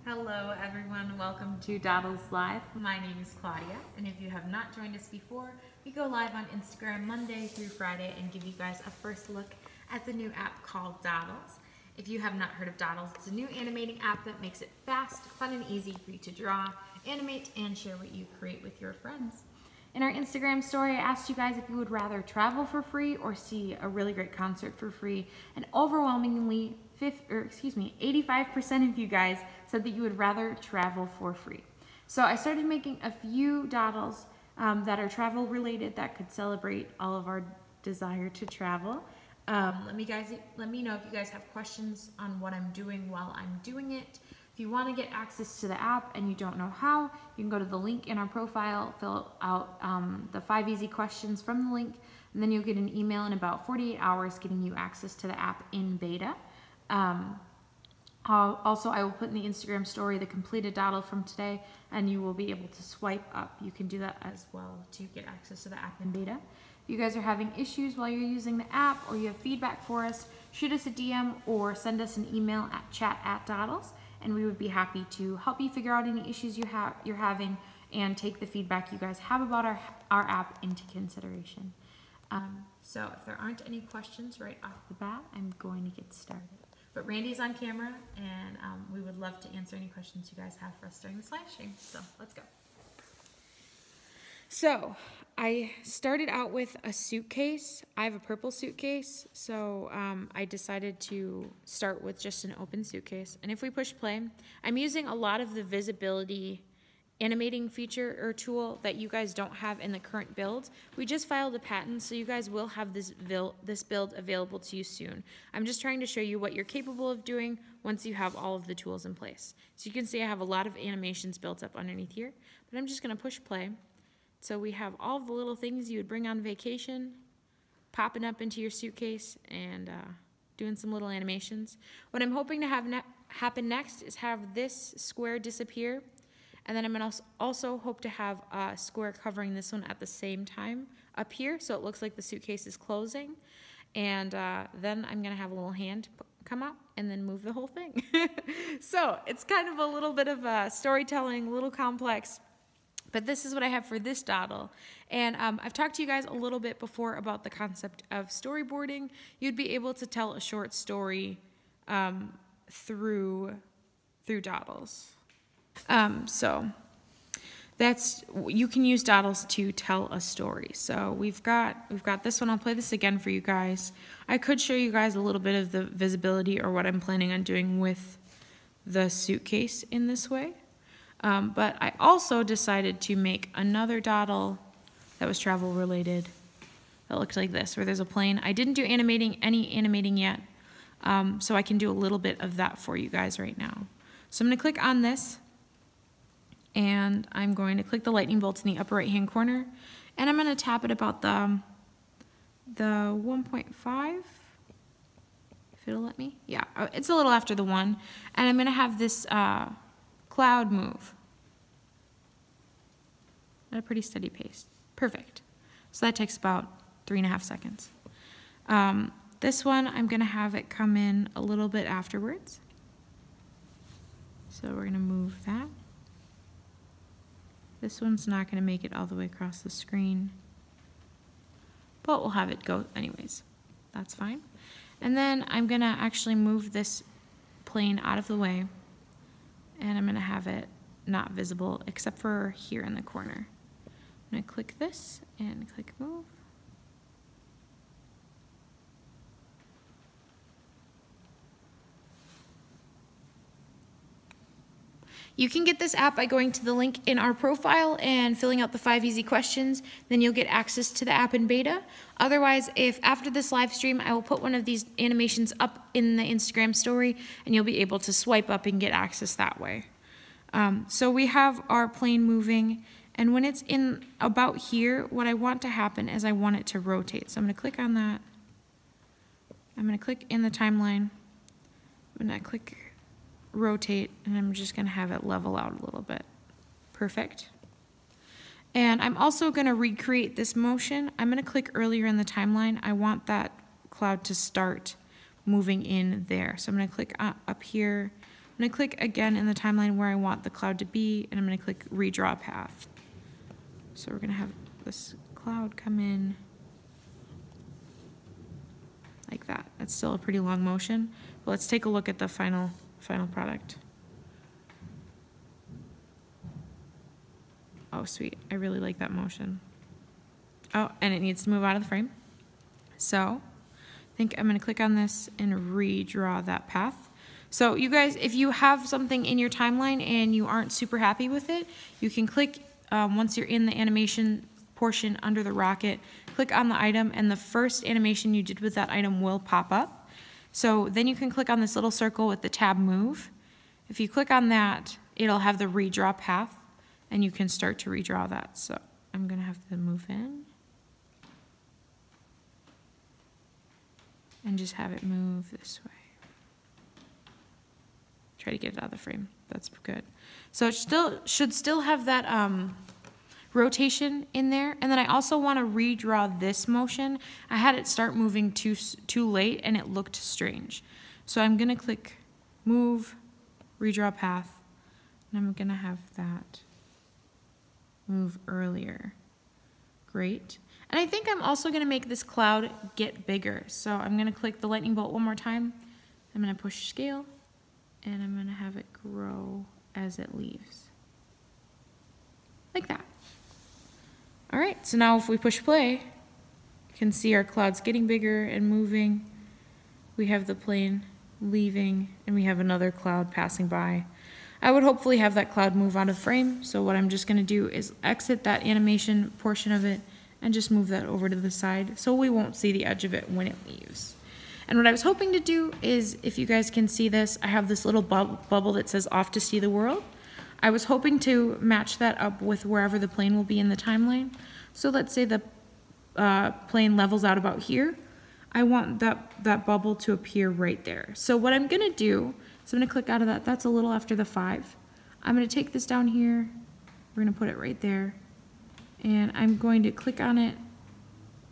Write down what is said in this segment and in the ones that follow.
Hello everyone, welcome to Dodles Live. My name is Claudia, and if you have not joined us before, we go live on Instagram Monday through Friday and give you guys a first look at the new app called Dodles. If you have not heard of Dodles, it's a new animating app that makes it fast, fun, and easy for you to draw, animate, and share what you create with your friends. In our Instagram story, I asked you guys if you would rather travel for free or see a really great concert for free, and overwhelmingly 85% of you guys said that you would rather travel for free. So I started making a few dodls that are travel related that could celebrate all of our desire to travel. Let me know if you guys have questions on what I'm doing while I'm doing it. If you want to get access to the app and you don't know how, you can go to the link in our profile, fill out the 5 easy questions from the link, and then you'll get an email in about 48 hours getting you access to the app in beta. Also, I will put in the Instagram story the completed dodl from today, and you will be able to swipe up. You can do that as well to get access to the app in beta. If you guys are having issues while you're using the app or you have feedback for us, shoot us a DM or send us an email at chat@dodls, and we would be happy to help you figure out any issues you're having and take the feedback you guys have about our app into consideration. So if there aren't any questions right off the bat, I'm going to get started. But Randy's on camera, and we would love to answer any questions you guys have for us during this live stream. So let's go. So I started out with a suitcase. I have a purple suitcase, so I decided to start with just an open suitcase. And if we push play, I'm using a lot of the visibility animating feature or tool that you guys don't have in the current build. We just filed a patent, so you guys will have this build available to you soon. I'm just trying to show you what you're capable of doing once you have all of the tools in place. So you can see I have a lot of animations built up underneath here, but I'm just going to push play. So we have all the little things you would bring on vacation, popping up into your suitcase and doing some little animations. What I'm hoping to have happen next is have this square disappear, and then I'm going to also hope to have a square covering this one at the same time up here, so it looks like the suitcase is closing. And then I'm going to have a little hand come up and then move the whole thing. So it's kind of a little bit of storytelling, a little complex. But this is what I have for this dodl. And I've talked to you guys a little bit before about the concept of storyboarding. You'd be able to tell a short story through dodls. So you can use dodls to tell a story. So we've got this one. I'll play this again for you guys. I could show you guys a little bit of the visibility or what I'm planning on doing with the suitcase in this way. But I also decided to make another dodl that was travel related that looked like this, where there's a plane. I didn't do any animating yet, so I can do a little bit of that for you guys right now. So I'm going to click on this, and I'm going to click the lightning bolt in the upper right hand corner, and I'm going to tap it about the 1.5, if it'll let me. Yeah, it's a little after the 1, and I'm going to have this cloud move at a pretty steady pace. Perfect. So that takes about 3.5 seconds. This one, I'm going to have it come in a little bit afterwards. So we're going to move that. This one's not going to make it all the way across the screen, but we'll have it go anyways. That's fine. And then I'm going to actually move this plane out of the way, and I'm going to have it not visible except for here in the corner. I'm going to click this and click move. You can get this app by going to the link in our profile and filling out the 5 easy questions. Then you'll get access to the app in beta. Otherwise, if after this live stream, I will put one of these animations up in the Instagram story, and you'll be able to swipe up and get access that way. So we have our plane moving, and when it's in about here, what I want to happen is I want it to rotate. So I'm going to click on that. I'm going to click in the timeline. I'm going to click rotate, and I'm just going to have it level out a little bit. Perfect. And I'm also going to recreate this motion. I'm going to click earlier in the timeline. I want that cloud to start moving in there. So I'm going to click up here, I'm going to click again in the timeline where I want the cloud to be, and I'm going to click redraw path. So we're going to have this cloud come in like that. That's still a pretty long motion, but let's take a look at the final product. Oh, sweet. I really like that motion. Oh, and it needs to move out of the frame. So I think I'm going to click on this and redraw that path. So you guys, if you have something in your timeline and you aren't super happy with it, you can click, once you're in the animation portion under the rocket, click on the item, and the first animation you did with that item will pop up. So then you can click on this little circle with the tab move. If you click on that, it'll have the redraw path, and you can start to redraw that. So I'm going to have to move in and just have it move this way. Try to get it out of the frame. That's good. So it should still have that rotation in there. And then I also want to redraw this motion. I had it start moving too late and it looked strange. So I'm going to click move, redraw path, and I'm going to have that move earlier. Great. And I think I'm also going to make this cloud get bigger. So I'm going to click the lightning bolt one more time. I'm going to push scale, and I'm going to have it grow as it leaves. Like that. All right, so now if we push play, you can see our clouds getting bigger and moving. We have the plane leaving, and we have another cloud passing by. I would hopefully have that cloud move out of frame, so what I'm just going to do is exit that animation portion of it and just move that over to the side so we won't see the edge of it when it leaves. And what I was hoping to do is, if you guys can see this, I have this little bubble that says off to see the world. I was hoping to match that up with wherever the plane will be in the timeline. So let's say the plane levels out about here. I want that bubble to appear right there. So what I'm gonna do is I'm gonna click out of that. That's a little after the 5. I'm gonna take this down here. We're gonna put it right there. And I'm going to click on it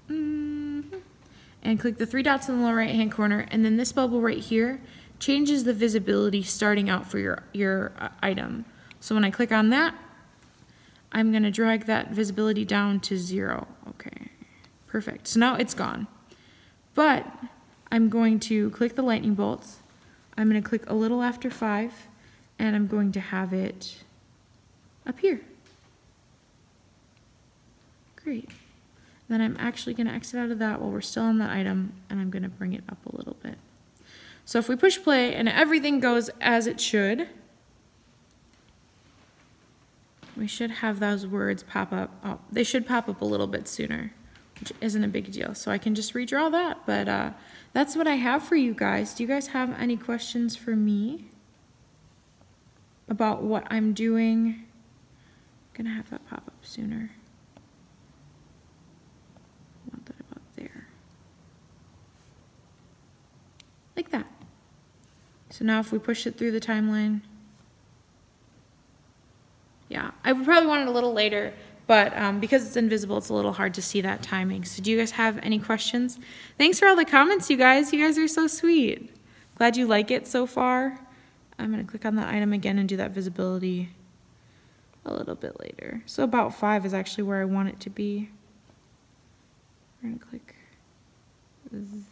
and click the 3 dots in the lower right hand corner, and then this bubble right here changes the visibility starting out for your item. So when I click on that, I'm going to drag that visibility down to 0. Okay, perfect. So now it's gone. But I'm going to click the lightning bolts. I'm going to click a little after 5, and I'm going to have it appear. Great. Then I'm actually going to exit out of that while we're still on that item, and I'm going to bring it up a little bit. So if we push play and everything goes as it should, we should have those words pop up. Oh, they should pop up a little bit sooner, which isn't a big deal. So I can just redraw that, but that's what I have for you guys. Do you guys have any questions for me about what I'm doing? I'm going to have that pop up sooner. Like that. So now if we push it through the timeline, yeah, I would probably want it a little later, but because it's invisible, it's a little hard to see that timing. So do you guys have any questions? Thanks for all the comments, you guys. You guys are so sweet. Glad you like it so far. I'm going to click on that item again and do that visibility a little bit later. So about 5 is actually where I want it to be. We're going to click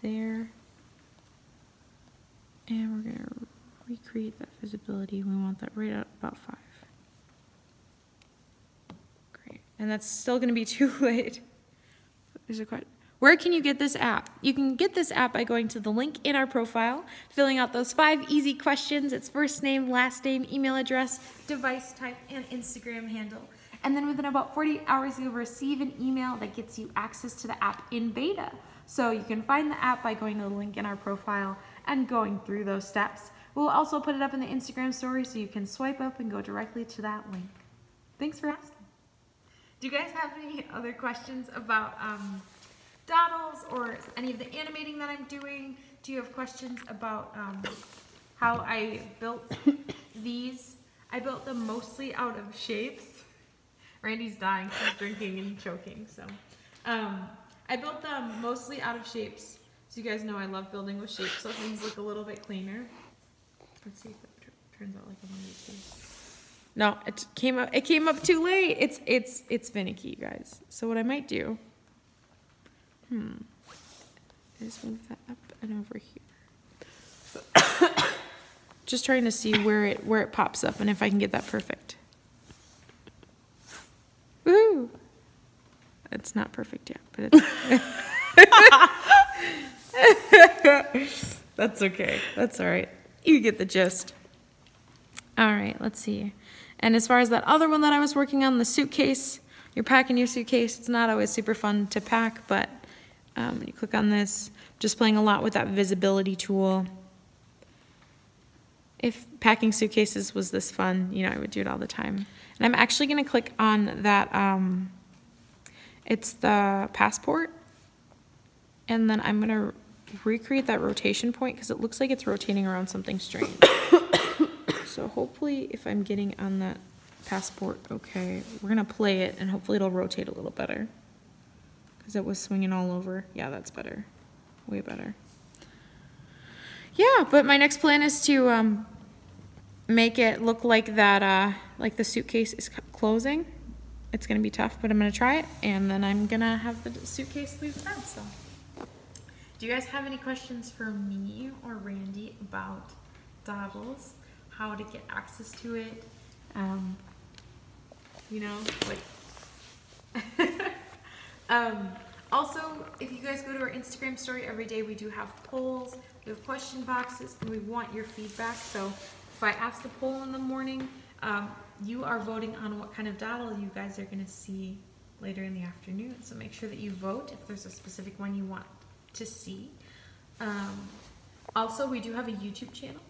there. And we're going to recreate that visibility. We want that right at about 5. Great. And that's still going to be too late. There's a question. Where can you get this app? You can get this app by going to the link in our profile, filling out those 5 easy questions. It's first name, last name, email address, device type, and Instagram handle. And then within about 48 hours, you'll receive an email that gets you access to the app in beta. So you can find the app by going to the link in our profile and going through those steps. We'll also put it up in the Instagram story so you can swipe up and go directly to that link. Thanks for asking. Do you guys have any other questions about Dodles or any of the animating that I'm doing? Do you have questions about how I built these? I built them mostly out of shapes. Randy's dying, he's drinking and choking, so. I built them mostly out of shapes. So you guys know I love building with shapes, so things look a little bit cleaner. Let's see if it turns out like I'm on YouTube. No, it came up too late. It's finicky, you guys. So what I might do, is move that up and over here. Just trying to see where it pops up and if I can get that perfect. Woohoo! It's not perfect yet, but it's that's okay. That's all right. You get the gist. All right, let's see. And as far as that other one that I was working on, the suitcase, you're packing your suitcase. It's not always super fun to pack, but when you click on this, just playing a lot with that visibility tool. If packing suitcases was this fun, you know, I would do it all the time. And I'm actually going to click on that, it's the passport. And then I'm going to recreate that rotation point because it looks like it's rotating around something strange. So hopefully if I'm getting on that passport, okay, we're going to play it and hopefully it'll rotate a little better. Because it was swinging all over. Yeah, that's better. Way better. Yeah, but my next plan is to make it look like that, like the suitcase is closing. It's going to be tough, but I'm going to try it, and then I'm going to have the suitcase leave the bed. So, do you guys have any questions for me or Randy about Dodles? How to get access to it? You know, like. Also, if you guys go to our Instagram story every day, we do have polls, we have question boxes, and we want your feedback. So if I ask a poll in the morning, you are voting on what kind of dodl you guys are going to see later in the afternoon. So make sure that you vote if there's a specific one you want to see. Also, we do have a YouTube channel.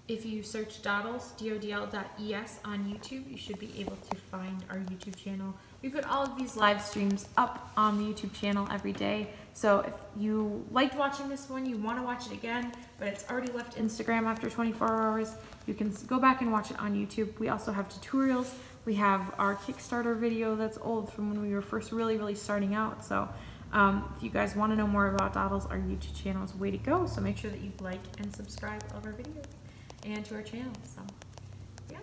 If you search Dodles, dodl.es on YouTube, you should be able to find our YouTube channel. We put all of these live streams up on the YouTube channel every day. So if you liked watching this one, you want to watch it again, but it's already left Instagram after 24 hours, you can go back and watch it on YouTube. We also have tutorials. We have our Kickstarter video that's old from when we were first really starting out. So if you guys want to know more about Dodles, our YouTube channel is the way to go. So make sure that you like and subscribe to all of our videos and to our channel. So yeah.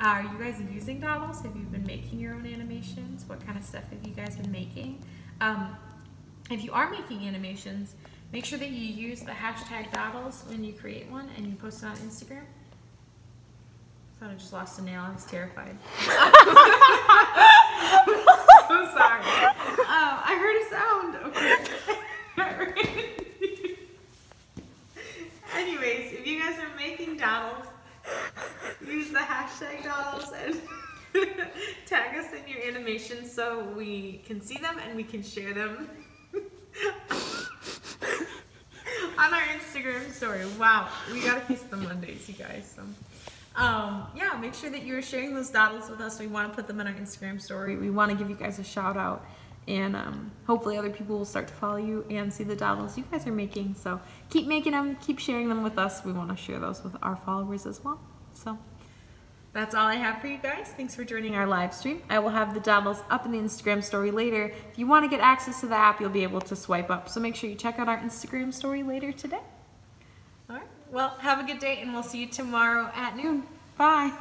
Are you guys using Dodles? Have you been making your own animations? What kind of stuff have you guys been making? If you are making animations, make sure that you use the hashtag Dodles when you create one and you post it on Instagram. I thought I just lost a nail. I was terrified. So sorry. I heard a sound. Okay. Anyways, if you guys are making Dodles, use the hashtag Dodles and tag us in your animations so we can see them and we can share them on our Instagram story. Wow, we gotta kiss the Mondays, you guys. So, yeah, make sure that you're sharing those Dodles with us. We want to put them in our Instagram story. We want to give you guys a shout out. And hopefully other people will start to follow you and see the Dodles you guys are making. So keep making them, keep sharing them with us. We want to share those with our followers as well. So that's all I have for you guys. Thanks for joining our live stream. I will have the Dodles up in the Instagram story later. If you want to get access to the app, you'll be able to swipe up. So make sure you check out our Instagram story later today. All right. Well, have a good day, and we'll see you tomorrow at noon. Bye.